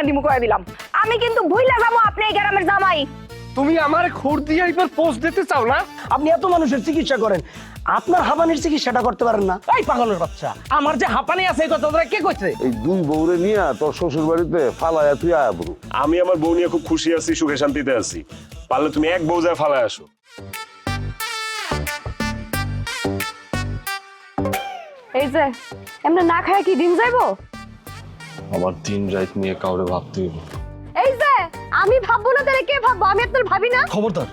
দিমু কয়ে দিলাম। আমি কিন্তু ভুইলা যাবো আপনি এই গ্রামের জামাই। তুমি আমার খুর দিয়ে এবার পোস্ট দিতে চাও না? আপনি এত মানুষের চিকিৎসা করেন, আপনার হাঁপানির চিকিৎসাটা করতে পারেন না? এই পাগলের বাচ্চা, আমার যে হাঁপানি আছে এই কথা তোরা কে কইছে? এই দুই বউরে নিয়ে তোর শ্বশুর বাড়িতে ফালায়া তুই আয়া বড়। আমি আমার বউ নিয়ে খুব খুশি আছি, সুখে শান্তিতে আছি। পারলে তুমি এক বউ যায় ফালায় আসো। এই যে এমনি না খায় কি দিন যাইবো? আমার দিন রাত নিয়ে কাউরে ভাবতে হইব। এই যে আমি ভাববো না তাহলে কে ভাববো? আমি আপনার ভাবি না? খবরদার,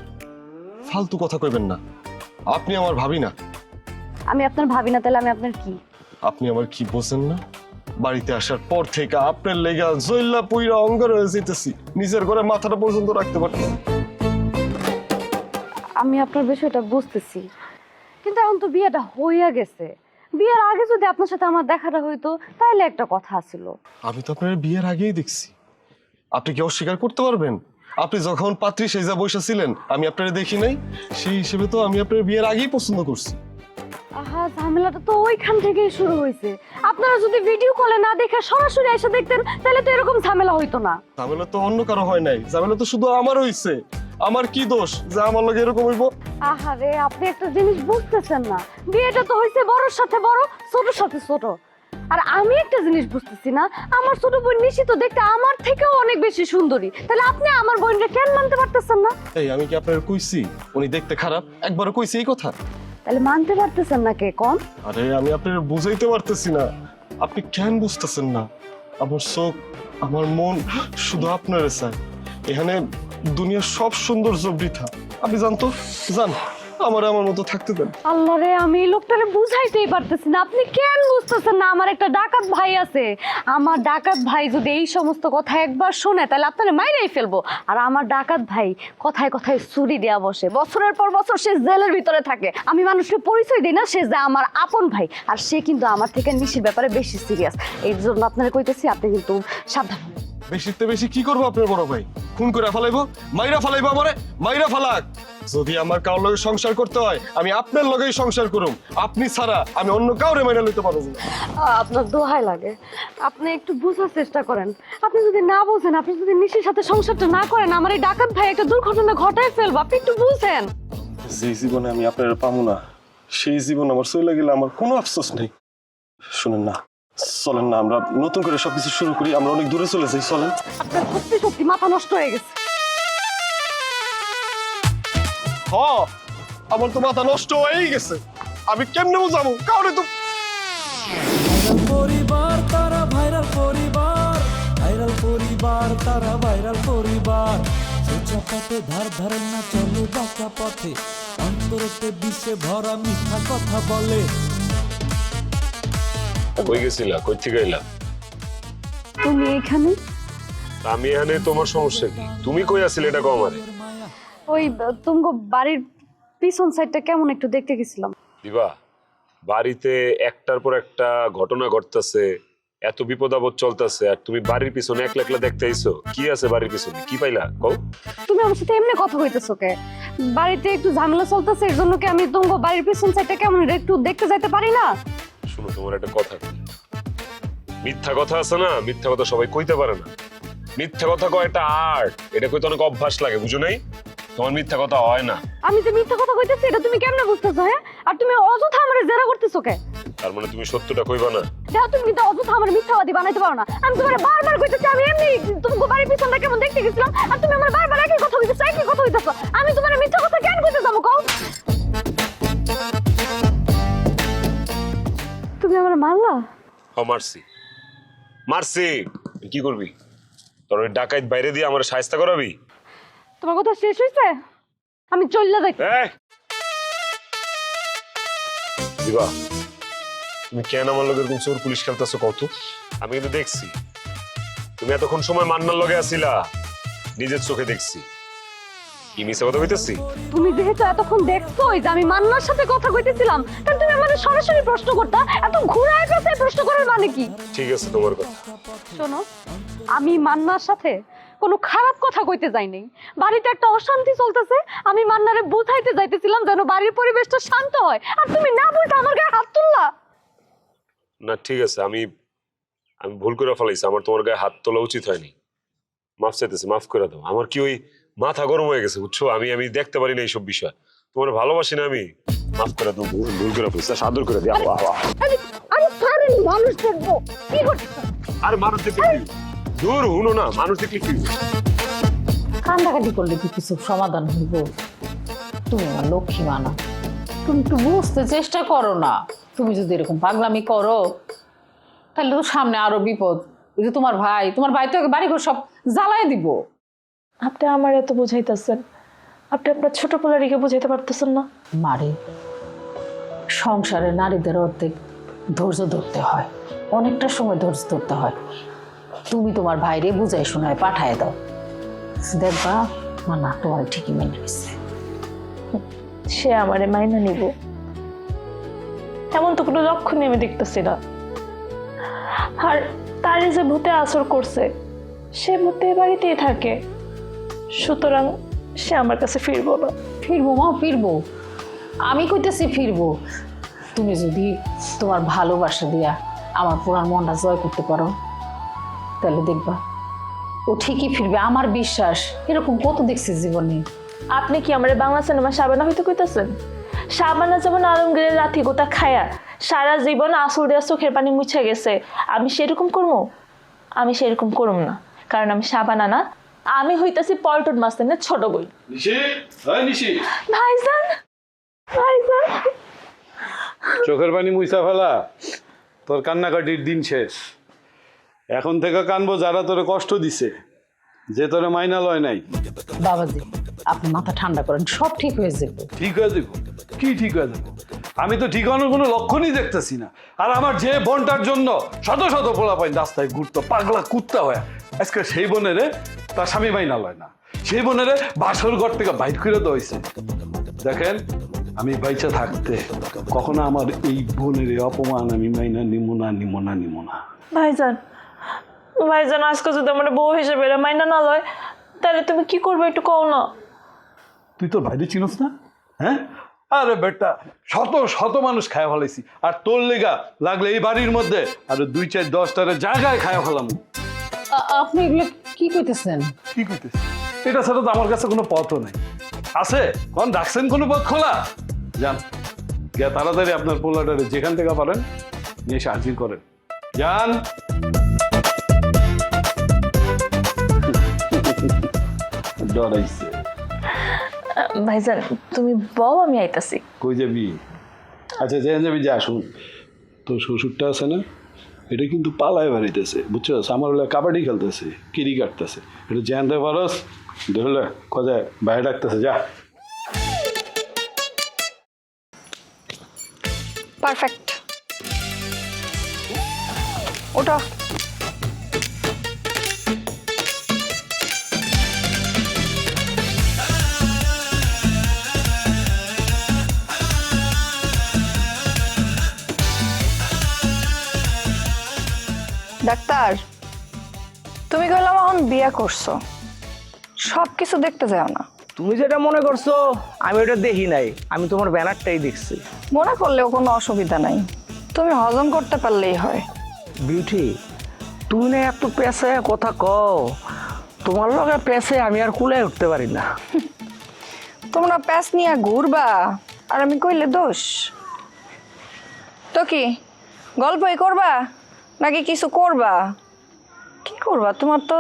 ফালতু কথা কইবেন না। আপনি আমার ভাবি না। আমি আপনার ভাবি না তাহলে আমি আপনার কি? আপনি আমার কি বোঝেন না? বাড়িতে আসার পর থেকে আপনার লেগা জইল্লা পুইরা অঙ্গার হয়ে যেতেছি, নিজের ঘরে মাথাটা পর্যন্ত রাখতে পারতেন। আমি আপনার বিষয়টা বুঝতেছি, কিন্তু এখন তো বিয়েটা হইয়া গেছে। বিয়ের আগে যদি আপনার সাথে আমার দেখাটা হইতো তাহলে একটা কথা ছিল। আমি তো আপনার বিয়ের আগেই দেখছি। আপনি কি অস্বীকার করতে পারবেন? আপনি যখন পাত্রী সেজা বসে ছিলেন আমি আপনারা দেখি নাই, সেই হিসেবে তো আমি আপনার বিয়ের আগেই পছন্দ করছি। আহা, ঝামেলাটা তো ওইখান থেকেই শুরু হয়েছে। আপনারা যদি ভিডিও কলে না দেখে সরাসরি এসে দেখতেন তাহলে তো এরকম ঝামেলা হইতো না। ঝামেলা তো অন্য কারো হয় নাই, ঝামেলা তো শুধু আমার হইছে। আমার কি দোষ যে আমার লগে এরকম হইব? আহারে, আপনি একটা জিনিস বুঝতেছেন না, বিয়েটা তো হয়েছে বড়র সাথে বড়, ছোটর সাথে ছোট। আর আমি একটা জিনিস বুঝতেছি না, আমার ছোট বোন নিশি তো দেখতে আমার থেকেও অনেক বেশি সুন্দরী, তাহলে আপনি আমার বোনকে কেন মানতে পারতেছেন না? এই আমি কি আপনার কইছি উনি দেখতে খারাপ? একবারও কইছি এই কথা? তাহলে মানতে পারতেছেন না কে কোন? আরে আমি আপনার বুঝাইতে পারতেছি না, আপনি কেন বুঝতেছেন না? আমার চোখ, আমার মন শুধু আপনার চায়। এখানে দুনিয়ার সব সৌন্দর্য বৃথা। আপনি জানতো, জান আমার আমার মতো থাকতে দেন। আল্লাহ রে, আমি এই লোকটারে বুঝাইতেই পারতেছি না। আপনি কেন বুঝতেছেন না? আমার একটা ডাকাত ভাই আছে। আমার ডাকাত ভাই যদি এই সমস্ত কথা একবার শোনে তাহলে আপনারা মাইরাই ফেলবো। আর আমার ডাকাত ভাই কথায় কথায় ছুরি দেয়া বসে, বছরের পর বছর সে জেলের ভিতরে থাকে। আমি মানুষকে পরিচয় দিই না, সে যে আমার আপন ভাই। আর সে কিন্তু আমার থেকে নিশির ব্যাপারে বেশি সিরিয়াস। এই জন্য আপনারা কইতেছি আপনি কিন্তু সাবধান। বেশিতে বেশি কি করবো আপনার বড় ভাই? খুন করে ফেলাইবো? মাইরা ফেলাইবো আমারে? মাইরা ফালাক। যদি আমার কারোর লগে সংসার করতে হয় আমি আপনার লগেই সংসার করুম। আপনি ছাড়া আমি অন্য কাউরে মাইরা লইতে পারবো না। আপনার দোহাই লাগে, আপনি একটু বোঝার চেষ্টা করেন। আপনি যদি না বোঝেন, আপনি যদি নিশির সাথে সংসারটা না করেন, আমার এই ডাকাত ভাই একটা দুর্ঘটনা ঘটায় ফেলবো। আপনি একটু বুঝেন। যে জীবনে আমি আপনার পাবো না সেই জীবন আমার চলে গেলে আমার কোনো আফসোস নেই। শুনেন না, চলেন না আমরা নতুন করে সবকিছু শুরু করি। আমরা অনেক দূরে চলে যাই, চলেন। আপনার সত্যি সত্যি মাথা নষ্ট হয়ে গেছে। হ, আমার তো মাথা নষ্ট হয়েই গেছে। আমি কেমনে বুঝাবো কাউরে? তো পরিবার তারা ভাইরাল পরিবার, ভাইরাল পরিবার তারা ভাইরাল পরিবার। সোজা পথে ধার ধারেন না, চলে বাঁকা পথে, অন্তরেতে বিষে ভরা মিথ্যা কথা বলে। কই গেছিলা? কই থেকে এলা? তুমি এখানে? আমি এখানে, তোমার সমস্যা কি? তুমি কই আছিলে এটা কও আমারে। ওই তুমগো বাড়ির পিছন সাইডটা কেমন একটু দেখতে গেছিলাম। দিবা, বাড়িতে একটার পর একটা ঘটনা ঘটতেছে, এত বিপদ আপদ চলতেছে, আর তুমি বাড়ির পিছনে একলা একলা দেখতে আইছো। কি আছে বাড়ির পিছনে? কি পাইলা কও? তুমি আমার সাথে এমনি কথা কইতেছো কে? বাড়িতে একটু ঝামেলা চলতেছে, এর জন্য কি আমি তুমগো বাড়ির পিছন সাইডটা কেমন একটু দেখতে যাইতে পারি না? শুনো, তোমার একটা কথা, মিথ্যা কথা আছে না, মিথ্যা কথা সবাই কইতে পারে না। মিথ্যা কথা কয় একটা আর্ট, এটা কইতে অনেক অভ্যাস লাগে, বুঝো নাই? তোমার মিথ্যা কথা হয় না। আমি যে মিথ্যা কথা কইতেছি এটা তুমি কেমনে বুঝতেছো? হ্যাঁ, আর তুমি অযথা আমারে জেরা করতেছো কে? তার মানে তুমি সত্যটা কইবা না? দেখো, তুমি কিন্তু অযথা আমার মিথ্যাবাদী বানাইতে পারো না। আমি তোমারে বারবার কইতেছি আমি এমনি তুমগো বাড়ির পিছনটা কেমন দেখতে গেছিলাম, আর তুমি আমার বারবার একই কথা কইতেছো, একই কথা কইতেছো। আমি তোমারে মিথ্যা কথা কেন কইতে যাবো কও? তুমি আমার মারলা? মারছি, মারছি। কি করবি? তোর ওই ডাকাইত বাইরে দিয়ে আমার শায়েস্তা করাবি? তোমার কথা শেষ হইছে? আমি চললা যাই। দিবা, তুমি কেন আমার লগে এরকম চোর পুলিশ খেলতেছো কত? আমি কিন্তু দেখছি তুমি এতক্ষণ সময় মান্নার লগে আছিলা, নিজের চোখে দেখছি। কি মিছা কথা কইতেছি? তুমি যেহেতু এতক্ষণ দেখছোই যে আমি মান্নার সাথে কথা কইতেছিলাম, তাহলে তুমি আমাকে সরাসরি প্রশ্ন করতা। এত ঘুরায় পেঁচায় প্রশ্ন করার মানে কি? ঠিক আছে তোমার কথা। শোনো, আমি মান্নার সাথে কোনো খারাপ কথা কইতে যাইনি। বাড়িতে একটা অশান্তি চলতেছে, আমি মান্নারে বুঝাইতে যাইতেছিলাম যেন বাড়ির পরিবেশটা শান্ত হয়, আর তুমি না বলতে আমার গায়ে হাত তুললা। না ঠিক আছে, আমি ভুল করে ফেলাইছি। আমার তোমার গায়ে হাত তোলা উচিত হয়নি। মাফ চাইতেছি, মাফ করে দাও। আমার কি ওই মাথা গরম হয়ে গেছে বুঝছো, আমি দেখতে পারি না এইসব বিষয়। তোমার ভালোবাসি না আমি, মাফ করে দাও, ভুল করে ফেলছি, সাদর করে দিও। আরে পারেন মানুষ দেখবো কি করতেছেন? আরে মানুষ দেখলে কি দূর হুনো না, মানুষ দেখলে কি কান্দাকাটি করলে কি কিছু সমাধান হইব? তুমি আমার লক্ষ্মী মানা, তুমি একটু বুঝতে চেষ্টা করো না। তুমি যদি এরকম পাগলামি করো তাহলে তো সামনে আরো বিপদ। ওই যে তোমার ভাই তো বাড়িঘর সব জ্বালায় দিব। আপনি আমার এত বুঝাইতেছেন, আপনি আপনার ছোট পোলারিকে বুঝাইতে পারতেছেন না? মারে, সংসারে নারীদের অর্ধেক ধৈর্য ধরতে হয়, অনেকটা সময় ধৈর্য ধরতে হয়। তুমি তোমার ভাইরে বুঝাই শোনায় পাঠায় দাও, দেখবা মানা তোমার ঠিকই মেনে নিচ্ছে। সে আমারে মাইনা নিব এমন তো কোনো লক্ষণই আমি দেখতেছি না। আর তারে যে ভূতে আসর করছে, সে ভূতে বাড়িতেই থাকে, সুতরাং সে আমার কাছে ফিরবো না। ফিরবো মা, ফিরবো, আমি কইতেছি ফিরবো। তুমি যদি তোমার ভালোবাসা দিয়া আমার পুরান মনটা জয় করতে পারো তাহলে দেখবা ও ঠিকই ফিরবে, আমার বিশ্বাস। এরকম কত দেখছি জীবনে। আপনি কি আমার বাংলা সিনেমা শাবানা হইতে কইতাছেন? শাবানা যেমন আলমগীরের লাথি গোতা খায়া সারা জীবন আসল দেওয়া চোখের পানি মুছে গেছে, আমি সেরকম করবো? আমি সেরকম করব না, কারণ আমি শাবানা না, আমি হইতাছি পল্টন মাস্তানের ছোট বই। ভাইজান, ভাইজান, চোখের পানি মুইসা ফেলা, তোর কান্নাকাটির দিন শেষ। এখন থেকে কানবো যারা তোরে কষ্ট দিছে, যে তোরে মাইনা লয় নাই। বাবাজি, আপনি মাথা ঠান্ডা করেন, সব ঠিক হয়ে যাবে। ঠিক হয়ে যাবো? কি ঠিক হয়ে যাবো? আমি তো ঠিক হওয়ার কোনো লক্ষণই দেখতেছি না। আর আমার যে বোনটার জন্য শত শত পোলাপাইন রাস্তায় ঘুরতো পাগলা কুত্তা হয়ে, আজকে সেই বোনেরে তার স্বামী মাইনা লয় না, সেই বোনেরে বাসর ঘর থেকে বাইর করে দেওয়া হয়েছে। দেখেন, আমি বাইচা থাকতে কখনো আমার এই বোনের অপমান আমি মাইনা নিমো না। ভাইজান, ভাইজান, আজকে যদি আমার বউ হিসেবে এরা মাইনা না লয় তাহলে তুমি কি করবে একটু কও না। তুই তোর বাইরে চিনস না? হ্যাঁ, আরে বেটা, শত শত মানুষ খায় ফেলাইছি, আর তোর লেগা লাগলে এই বাড়ির মধ্যে আরো 2-4-10টারে জায়গায় খায় ফেলাম। আপনি এগুলো কি কইতেছেন? কি করতেছি? এটা ছাড়া তো আমার কাছে কোনো পথও নাই। আছে কোন রাখছেন কোনো পথ খোলা? যান গিয়া তাড়াতাড়ি আপনার পোলাটারে যেখান থেকে পারেন নিয়ে এসে হাজির করেন। যান। ডরাইছে। ভাইজান, তুমি বউ, আমি আইতাছি। কই যাবি? আচ্ছা যেখানে যাবি যা। শুন, তোর শ্বশুরটা আছে না, এটা কিন্তু পালায় বাড়িতেছে, বুঝছো? আমার হলে কাবাডি খেলতেছে, কিরি কাটতেছে, এটা জানতে পারস? ধরলে কোথায় বাইরে ডাকতেছে, যা। পারফেক্ট, ওটা ডাক্তার, তুমি কইলাম এখন বিয়া করছো, সব কিছু দেখতে যাও না। তুমি যেটা মনে করছো আমি ওটা দেখি নাই, আমি তোমার ব্যানারটাই দেখছি। মনে করলেও কোনো অসুবিধা নাই, তুমি হজম করতে পারলেই হয়। বিউটি, তুই না এত পেছে কথা কও, তোমার লগে পেছে আমি আর কুলায় উঠতে পারি না। তোমরা প্যাস নিয়ে ঘুরবা আর আমি কইলে দোষ? তো কি গল্পই করবা নাকি কিছু করবা? কি করবা? তোমার তো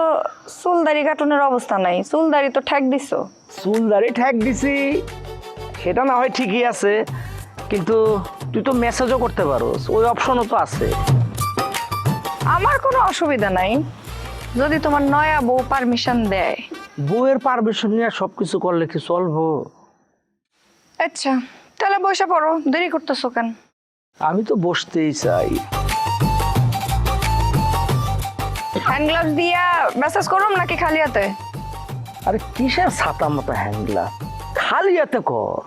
চুলদাড়ি কাটনের অবস্থা নাই, চুলদাড়ি তো ঠেক দিছো। চুলদারি ঠেক দিছি সেটা না হয় ঠিকই আছে, কিন্তু তুই তো মেসেজও করতে পারো, ওই অপশনও তো আছে। আমার কোনো অসুবিধা নাই যদি তোমার নয়া বউ পারমিশন দেয়। বউয়ের পারমিশন নিয়ে সবকিছু করলে কি চলবো? আচ্ছা তাহলে বসে পড়ো, দেরি করতেছো কেন? আমি তো বসতেই চাই। হ্যান্ড গ্লাভস দিয়া মেসেজ করুম নাকি খালি হাতে? আরে কিসের ছাতা মতো হ্যাংলা, খালি হাতে কর।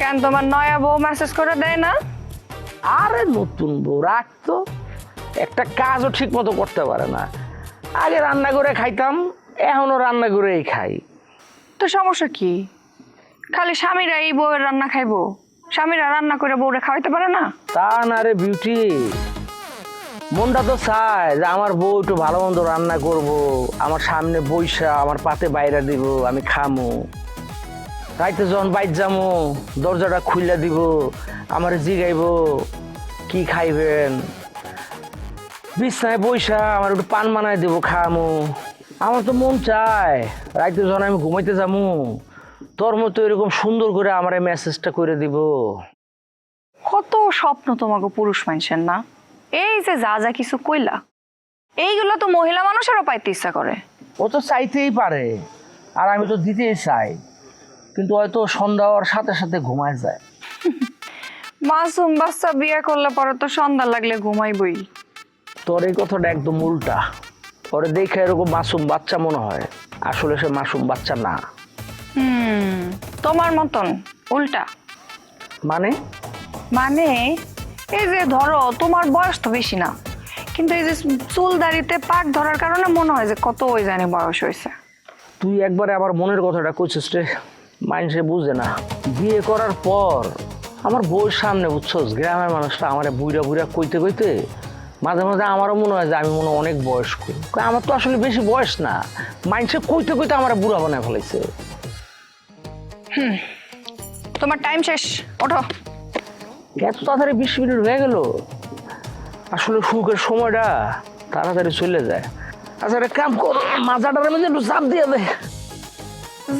কেন তোমার নয়া বউ মেসেজ করে দেয় না? আরে নতুন বউ রাখতো, একটা কাজও ঠিক মতো করতে পারে না। আগে রান্না করে খাইতাম, এখনো রান্না করেই খাই। তো সমস্যা কি? খালি স্বামীরা এই বউয়ের রান্না খাইবো? স্বামীরা রান্না করে বউরে খাওয়াইতে পারে না? তা না রে বিউটি, মনটা তো চায় যে আমার বউ একটু ভালো মন্দ রান্না করব, আমার সামনে বইসা আমার পাতে বাইরে দিব, আমি খামু। রাইতে যখন বাইর যামু দরজাটা খুইলা দিব, আমার জিগাইব কি খাইবেন, বিছনায় বইসা আমার একটু পান বানাই দিব, খামু। আমার তো মন চায় রাইতে যখন আমি ঘুমাইতে যামু তোর মতো এরকম সুন্দর করে আমার এই মেসেজটা করে দিব। কত স্বপ্ন তোমাকে পুরুষ মানুষের না? এই যে যা যা কিছু কইলা, এইগুলো তো মহিলা মানুষেরও পাইতে ইচ্ছা করে। ও তো চাইতেই পারে, আর আমি তো দিতেই চাই, কিন্তু হয়তো সন্ধ্যা হওয়ার সাথে সাথে ঘুমায় যায়। মাসুম বাচ্চা বিয়ে করলে পরে তো সন্ধ্যা লাগলে ঘুমাইবই। তোর এই কথাটা একদম উল্টা। ওরে দেখে এরকম মাসুম বাচ্চা মনে হয়, আসলে সে মাসুম বাচ্চা না। তোমার মতন উল্টা মানে? মানে এই যে ধরো তোমার বয়স তো বেশি না, কিন্তু এই যে চুল দাড়িতে পাক ধরার কারণে মনে হয় যে কত ওই জানি বয়স হয়েছে। তুই একবারে আমার মনের কথাটা কইছিস রে, মানুষে বুঝে না। বিয়ে করার পর আমার বউর সামনে বুঝছস, গ্রামের মানুষটা আমার বুইরা বুইরা কইতে কইতে মাঝে মাঝে আমারও মনে হয় যে আমি মনে অনেক বয়স্ক। আমার তো আসলে বেশি বয়স না, মানুষে কইতে কইতে আমার বুড়া বানায় ফেলাইছে। তোমার টাইম শেষ, ওঠো। এত তাড়াতাড়ি 20 মিনিট হয়ে গেল? আসলে সুখের সময়টা তাড়াতাড়ি চলে যায়। আচ্ছা একটা কাম কর, মাজাটার মধ্যে একটু চাপ দিয়ে দে।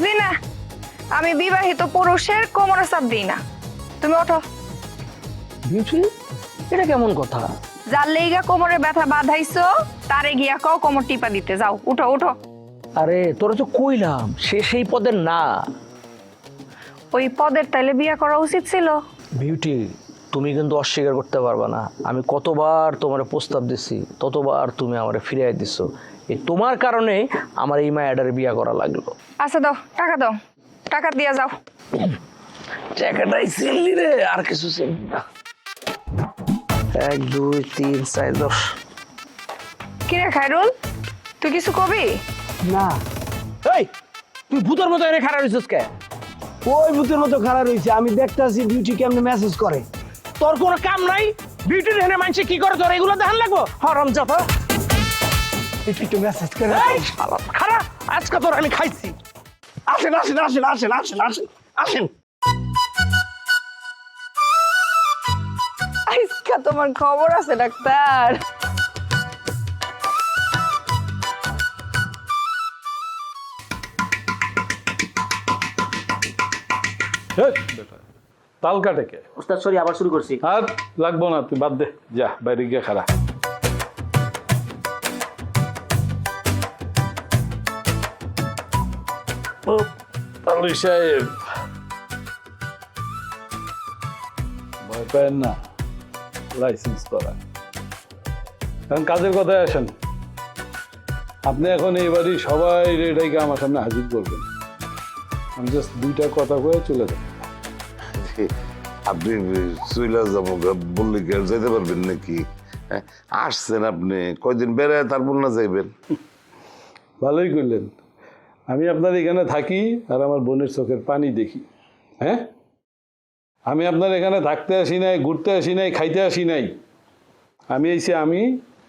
জি না, আমি বিবাহিত পুরুষের কোমরে চাপ দিই না। তুমি ওঠো। বিউটি, এটা কেমন কথা? যার লেগা কোমরে ব্যথা বাঁধাইছো তারে গিয়া কও কোমর টিপা দিতে। যাও, উঠো উঠো। আরে তোরা তো কইলাম সে সেই পদের না। ওই পদের তাইলে বিয়ে করা উচিত ছিল। বিউটি, তুমি কিন্তু অস্বীকার করতে পারবা না, আমি কতবার তোমার প্রস্তাব দিছি ততবার তুমি আমার ফিরিয়ে দিছো। এই তোমার কারণে আমার এই মায়াডারে বিয়ে করা লাগলো। আচ্ছা দাও, টাকা দাও, টাকা দিয়া যাও। টাকাটাই চিনলি রে, আর কিছু চিনলি না। 1 2 3 4 10। কিরে খায়রুল, তুই কিছু কবি? না। এই তুই ভূতের মতো এনে খাড়া রইছিস কে? ওই ভূতের মতো খাড়া রইছে, আমি দেখতাছি বিউটি কেমনে মেসেজ করে। তোর কোনো কাম নাই? বিউটি এনে মানছে কি করে, তোর এগুলো দেখান লাগবো? হারামজাদা, একটু মেসেজ করে। এই শালা খাড়া, আজকে তোর আমি খাইছি। আসেন আসেন আসেন আসেন আসেন আসেন আসেন। আজকে তোমার খবর আছে ডাক্তার? তাল কাটে কে? ওস্তাদ সরি, আবার শুরু করছি। আর লাগবো না, তুই বাদ দে, যা বাইরে গিয়ে খারা। তালুই সাহেব, ভয় পেন না, লাইসেন্স করা। এখন কাজের কথায় আসেন। আপনি এখন এই বাড়ি সবাই রেডাইকে আমার সামনে হাজির করবেন। আমি জাস্ট 2টা কথা কয়ে চলে যাব। আপনি চইলা যাবো বললে কি আর যাইতে পারবেন নাকি? আসছেন আপনি কয়দিন বেড়ায় তারপর না যাইবেন? ভালোই করলেন। আমি আপনার এখানে থাকি আর আমার বোনের চোখের পানি দেখি। হ্যাঁ, আমি আপনার এখানে থাকতে আসি নাই, ঘুরতে আসি নাই, খাইতে আসি নাই। আমি এসে আমি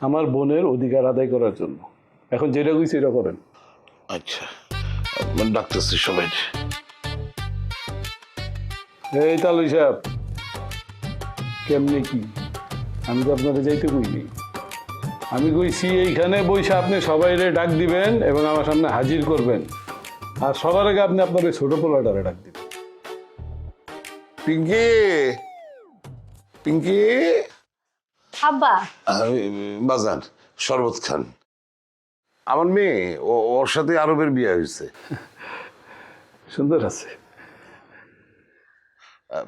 আমার বোনের অধিকার আদায় করার জন্য। এখন যেটা কই সেটা করেন। আচ্ছা, ডাক্তারছি সবাই। এই তালুই সাহেব, কেমনে কি? আমি তো আপনারা যাইতে কইনি। আমি কইছি এইখানে বইসা আপনি সবাই ডাক দিবেন এবং আমার সামনে হাজির করবেন। আর সবার আগে আপনি আপনার ওই ছোট পোলাটারে ডাক দিবেন। পিঙ্কি, পিঙ্কি, আব্বা বাজান, শরবত খান। আমার মেয়ে ওর সাথে আরবের বিয়ে হয়েছে। সুন্দর আছে।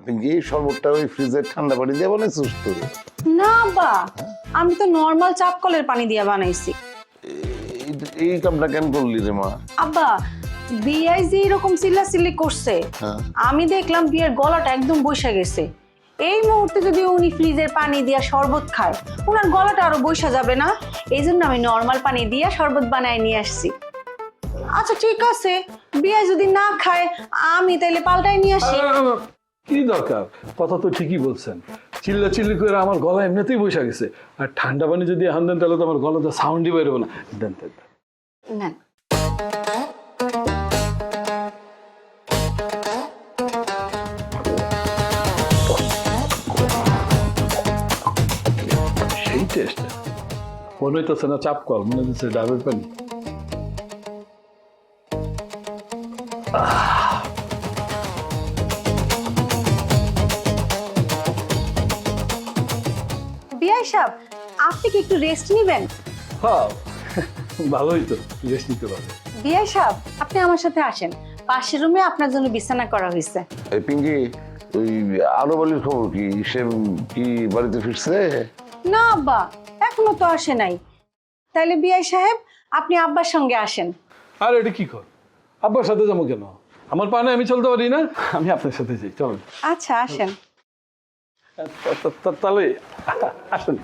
পিঙ্কি, শরবতটা ওই ফ্রিজের ঠান্ডা পানি দিয়ে বানাইছিস তো? না আব্বা, আমি তো নর্মাল চাপকলের পানি দিয়ে বানাইছি। এই কামটা কেন করলি রে মা? আব্বা, বিয়াই যে এরকম চিল্লাচিল্লি করছে, আমি দেখলাম বিয়ের গলাটা একদম বসে গেছে। এই মুহূর্তে যদি উনি ফ্রিজের পানি দিয়া শরবত খায়, ওনার গলাটা আরো বসে যাবে না? এই জন্য আমি নর্মাল পানি দিয়া শরবত বানায় নিয়ে আসছি। আচ্ছা ঠিক আছে, বিয়ে যদি না খায় আমি তাইলে পাল্টাই নিয়ে আসি। কি দরকার, কথা তো ঠিকই বলছেন। চিল্লা চিল্লি করে আমার গলা এমনিতেই বসে গেছে, আর ঠান্ডা পানি যদি এখন দেন তাহলে তো আমার গলাতে সাউন্ডই বেরোবে না। দেন দেন দেন। নেন। সেই টেস্ট মনে হইতেছে না চাপ কল, মনে হচ্ছে ডাবের পানি। বিআই সাহেব, আপনি কি একটু রেস্ট নেবেন? হ্যাঁ ভালোই তো, রেস্ট নিতে পারবে। বিআই সাহেব, আপনি আমার সাথে আসেন, পাশের রুমে আপনার জন্য বিছানা করা হয়েছে। এই পিঙ্কি, ওই আলো বলির খবর কি? সে কি বাড়িতে ফিরছে? না আব্বা, এখনো তো আসে নাই। তাইলে বিআই সাহেব আপনি আব্বার সঙ্গে আসেন। আর এটা কি কর, আব্বার সাথে যাবো কেন? আমার পানে আমি চলতে পারি না, আমি আপনার সাথে যাই, চলেন। আচ্ছা আসেন। তাহলে আসুন।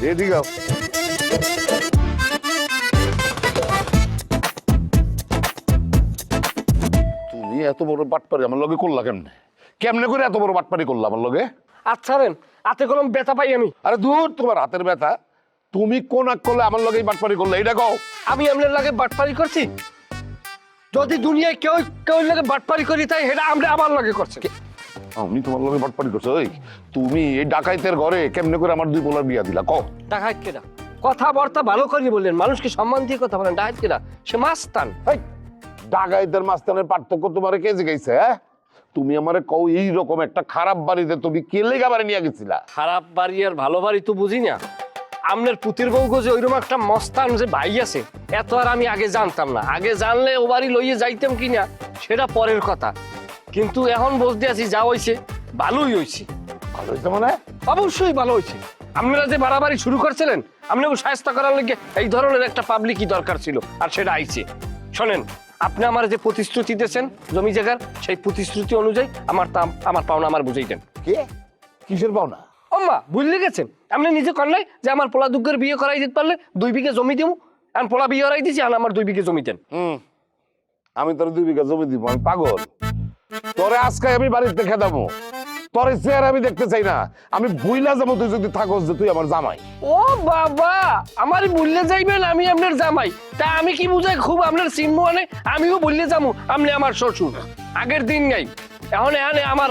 এদিকে তুমি এত বড় বাটপারি আমার লগে করলা কেমনে? কেমনে করে এত বড় বাটপারি করলা আমার লগে? আচ্ছা রেন, হাতে কলম ব্যথা পাই আমি। আরে দূর, তোমার হাতের ব্যথা। তুমি কোন আক করলে আমার লগে বাটপারি করলে, এটা কও। আমি আপনার লাগে বাটপারি করছি? যদি দুনিয়ায় কেউ কেউ লাগে বাটপারি করি তাই সেটা আমরা আমার লাগে করছে। আমি তোমার লগে বাটপারি করছো? ওই তুমি এই ডাকাইতের ঘরে কেমনে করে আমার দুই পোলার বিয়া দিলা, কও। ডাকাত কেডা? কথাবার্তা ভালো করে বললেন, মানুষকে সম্মান দিয়ে কথা বলেন। ডাকাত কেডা? সে মাস্তান। এই ডাকাইতের মাস্তানের পার্থক্য তোমারে কে জিগাইছে? হ্যাঁ, তুমি আমারে কও এইরকম একটা খারাপ বাড়িতে তুমি কে লেগা বাড়ি নিয়ে গেছিলা? খারাপ বাড়ি আর ভালো বাড়ি তো বুঝি না। আপনার পুতির বউ যে ওইরকম একটা মস্তান যে ভাই আছে, এত আর আমি আগে জানতাম না। আগে জানলে ও বাড়ি লইয়ে যাইতাম কিনা সেটা পরের কথা, কিন্তু এখন বলতে আছি যা হয়েছে ভালোই হয়েছে। ভালো হয়েছে মানে? অবশ্যই ভালো হয়েছে। আপনারা যে বাড়াবাড়ি শুরু করছিলেন, আপনাকে সাহায্য করার লাগে এই ধরনের একটা পাবলিকই দরকার ছিল, আর সেটা আইছে। শোনেন, আপনি আমার যে প্রতিশ্রুতি দিয়েছেন জমি জায়গার, সেই প্রতিশ্রুতি অনুযায়ী আমার পাওনা আমার বুঝাই দেন। কে? কিসের পাওনা? ওমা ভুলে গেছেন? আপনি নিজে করলেই যে আমার পোলা দুগ্গের বিয়ে করাই দিতে পারলে 2 বিঘা জমি দিব, আর পোলা বিয়ে করাই দিছি, আর আমার 2 বিঘা জমি দেন। আমি তোর 2 বিঘা জমি দিব? আমি পাগল? তোরে আজকে আমি বাড়িতে খেদাবো, তোর চেয়ার আমি দেখতে চাই না। আমি বুইলা যাবো তুই যদি থাকস যে তুই আমার জামাই। ও বাবা, আমার ভুললে যাইবেন আমি আপনার জামাই? তা আমি কি বুঝাই খুব আপনার চিনবো, মানে আমিও ভুললে যাবো আপনি আমার শ্বশুর? আগের দিন নাই, এখন এখানে আমার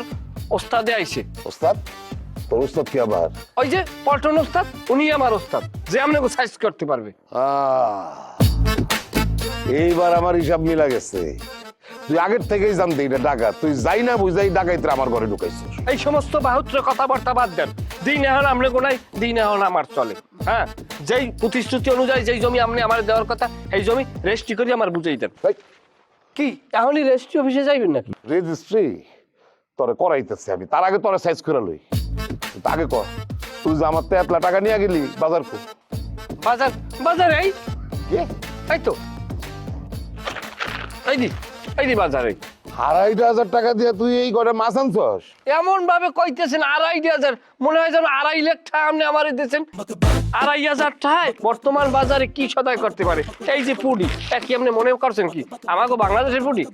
ওস্তাদে আইছে। ওস্তাদ? তোর ওস্তাদ কি আবার? ওই যে পল্টন ওস্তাদ, উনি আমার ওস্তাদ, যে আপনাকে সাইজ করতে পারবে। এইবার আমার হিসাব মিলা গেছে। তুই আগের থেকেই জানতে এটা ডাকাত, তুই যাই না বুঝাই ডাকাইতে আমার ঘরে ঢুকাইছিস। এই সমস্ত বাহুত্র কথাবার্তা বাদ দেন। দিন এখন আমরা গোনাই, দিন এখন আমার চলে। হ্যাঁ, যেই প্রতিশ্রুতি অনুযায়ী যেই জমি আপনি আমার দেওয়ার কথা, এই জমি রেজিস্ট্রি করে আমার বুঝাই দেন। কি এখনই রেজিস্ট্রি অফিসে যাইবেন নাকি? রেজিস্ট্রি তোরে করাইতেছে আমি, তার আগে তোরে সাইজ করে লই। আগে কর, তুই যে আমার 1 টাকা নিয়ে গেলি বাজার কো? বাজার? বাজার এই এই তো এই দি বাজারে 2,500 টাকা দিয়ে তুই এই ঘরে মাছ আনছস? এমন ভাবে কইতেছেন 2,500, মনে হয় যেন 2.5 লাখ টাকা আপনি আমারে দিয়েছেন। 2,500 টাকায় বর্তমান বাজারে কি সদাই করতে পারে? এই যে পুডি, কি আপনি মনে করছেন কি আমাকে বাংলাদেশের পুডি?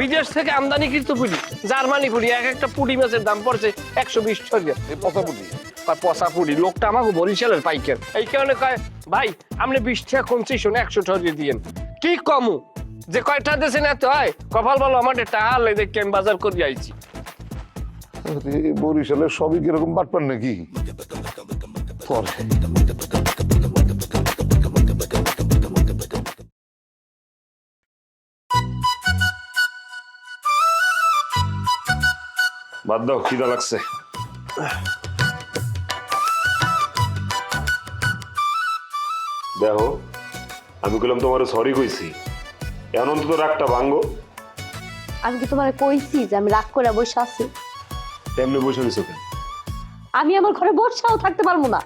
বিদেশ থেকে আমদানিকৃত পুডি, জার্মানি পুডি। এক একটা পুডি মাছের দাম পড়ছে 120 টাকা। এই পচা পুডি? পচা পুডি। লোকটা আমাকে বরিশালের পাইকার, এই কারণে কয় ভাই আপনি 20 টাকা কনসেশন 100 টাকা দিয়েন। কি কমু যে কয়টা দিয়েছেন এত হয়? কপাল ভালো আমাদের টাকা আলে দেখে আমি বাজার করে আইছি। বরিশালের সবই কিরকম বাটপার নাকি? বাদ দাও, খিদা লাগছে। দেখো, আমি কইলাম তোমার সরি কইছি, এখন অন্তত রাগটা ভাঙ্গো। আমি কি তোমার কইছি যে আমি রাগ করে বসে আছি? তেমনি বসে রইছো কেন? আমি আমার ঘরে বসেও থাকতে পারবো না।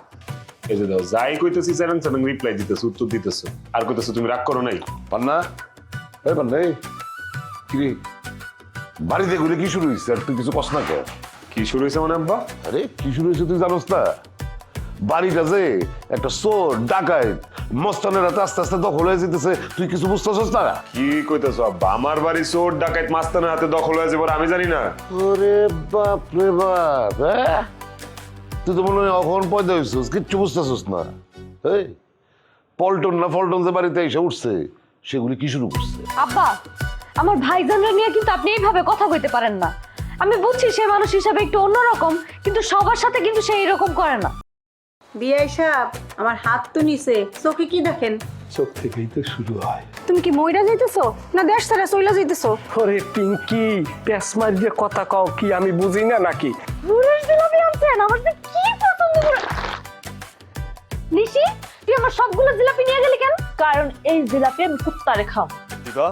এই যে দাও, যাই কইতেছি চ্যানেল চ্যানেল রিপ্লাই দিতেছো, উত্তর দিতেছো, আর কইতেছো তুমি রাগ করো নাই। পান্না, এই পান্না, এই কি রে? বাড়িতে ঘুরে কি শুরু হয়েছে আর তুই কিছু কস না কে? কি শুরু হয়েছে মানে আব্বা? আরে কি শুরু হয়েছে তুই জানোস না? বাড়িটা যে একটা চোর ডাকাত মস্তানের হাতে আস্তে আস্তে দখল হয়ে যেতেছে, তুই কিছু বুঝতেছস না? কি কইতেছো আব্বা? আমার বাড়ি চোর ডাকাত মাস্তানের হাতে দখল হয়ে যাবে আমি জানি না। ওরে বাপ রে বাপ, হ্যাঁ? তুই তো মনে হয় অখন পয়দা হয়েছিস, কিচ্ছু বুঝতেছস না। এই পল্টন না ফল্টন যে বাড়িতে এসে উঠছে সেগুলি কি শুরু করছে? আব্বা, আমার ভাইজানরা নিয়ে কিন্তু আপনি এইভাবে কথা কইতে পারেন না। আমি বুঝছি সে মানুষ হিসাবে একটু অন্যরকম, কিন্তু সবার সাথে কিন্তু সে এরকম করে না। বিআই সাহেব, আমার হাত তো নিচে, চোখে কি দেখেন? চোখ থেকেই তো শুরু হয়। তুমি কি মইরা যাইতেছো না দেশ ছেড়ে চইলা যাইতেছো? ওরে পিঙ্কি, পেঁচ মারি দিয়ে কথা কও কি আমি বুঝি না নাকি? বুড়ির জিলাপি আনছেন, আমার তো কি পছন্দ করে। নিশি, তুই আমার সবগুলো জিলাপি নিয়ে গেলি কেন? কারণ এই জিলাপি আমি কুত্তারে খাও। দিবা,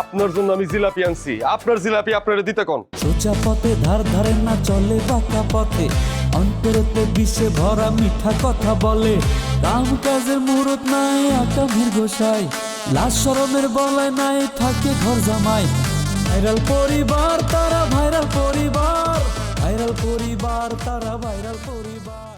আপনার জন্য আমি জিলাপি আনছি, আপনার জিলাপি আপনারা দিতে কোন? সোজা পথে ধার ধারে না চলে বাঁকা পথে, অন্তরেতে বিষে ভরা মিঠা কথা বলে। কাম কাজের মুহূর্ত নাই আকামের গোসাই, লাশ শরমের বলায় নাই থাকে ঘর জামাই। ভাইরাল পরিবার তারা ভাইরাল পরিবার, ভাইরাল পরিবার তারা ভাইরাল পরিবার।